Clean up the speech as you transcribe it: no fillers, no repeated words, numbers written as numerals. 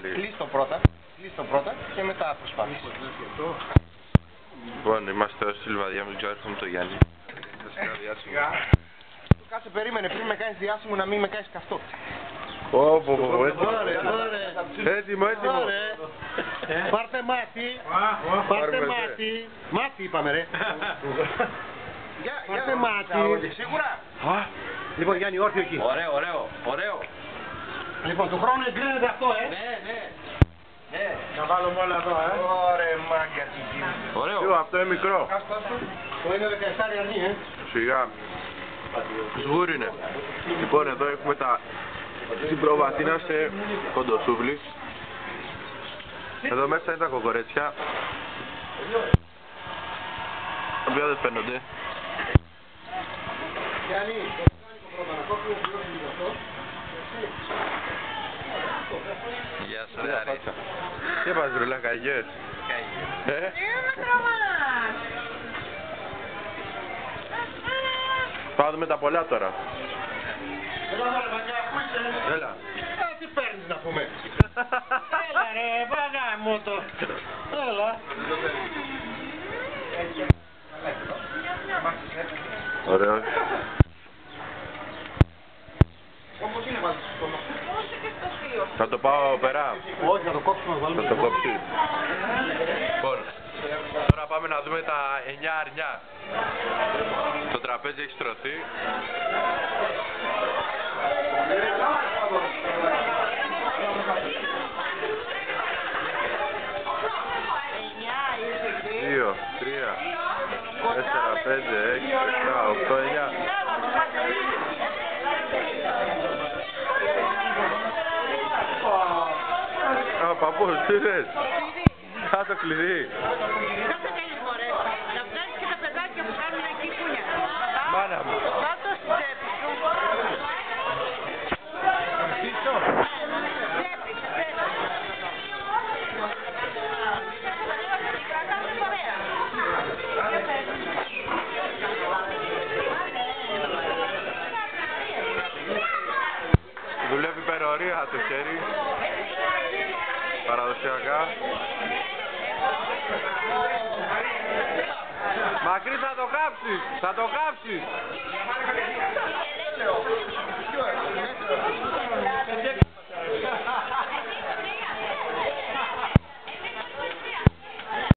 Κλείς το πρώτα και μετά προσπάθεις. Λοιπόν, είμαστε ως Σιλβαδιά, μην ξέρω έρχομαι το Γιάννη. Κάτσε περίμενε πριν με κάνεις διάσημο να μην με κάνεις καυτό. Έτοιμο, έτοιμο. Πάρτε μάτι. Πάρτε μάτι. Μάτι είπαμε ρε. Πάρτε μάτι. Σίγουρα. Λοιπόν Γιάννη, όρθιο εκεί. Ωραίο. Λοιπόν, του χρόνου εγκρίνεται αυτό, Ναι. Να βάλουμε όλα εδώ, Ωραία, μάγκα. Ωραίο. Αυτό είναι μικρό. Το είναι 17 αρνί, Σιγά. Σγούρι είναι. Λοιπόν, εδώ έχουμε την προβατίνα σε κοντοσούβλι. Εδώ μέσα είναι τα κοκορέτσια. Τα οποία δεν φαίνονται. Γεια σου ρε Άρη. Τι έπαθες ρε καγιές. Πάμε με τα πολλά τώρα. Έλα. Τι παίρνεις να πούμε. Έλα ρε, βάγα μου το. Έλα. Ωραίο. Θα το πάω πέρα. Όχι, θα το κόψουμε. Θα το κόψει. Λοιπόν, τώρα πάμε να δούμε τα 9 αρνιά. Το τραπέζι έχει στρωθεί. Δύο, 3, 4, 5, 6, 7, 8, 9. Α, παππούς, τι λες. Α, το κλειδί. Κάτσε καλή μωρέ, να βγάλεις και τα παιδάκια που κάνουν εκεί κούνια. Μάνα μου. Κάτω στην τσέπη σου. Πίσω. Τσέπη, τσέπη. Κρατάμε ωραία. Δουλεύει υπερορία το χέρι. Παραδοσιακά. Μακρύ θα το κάψεις! Θα το κάψεις!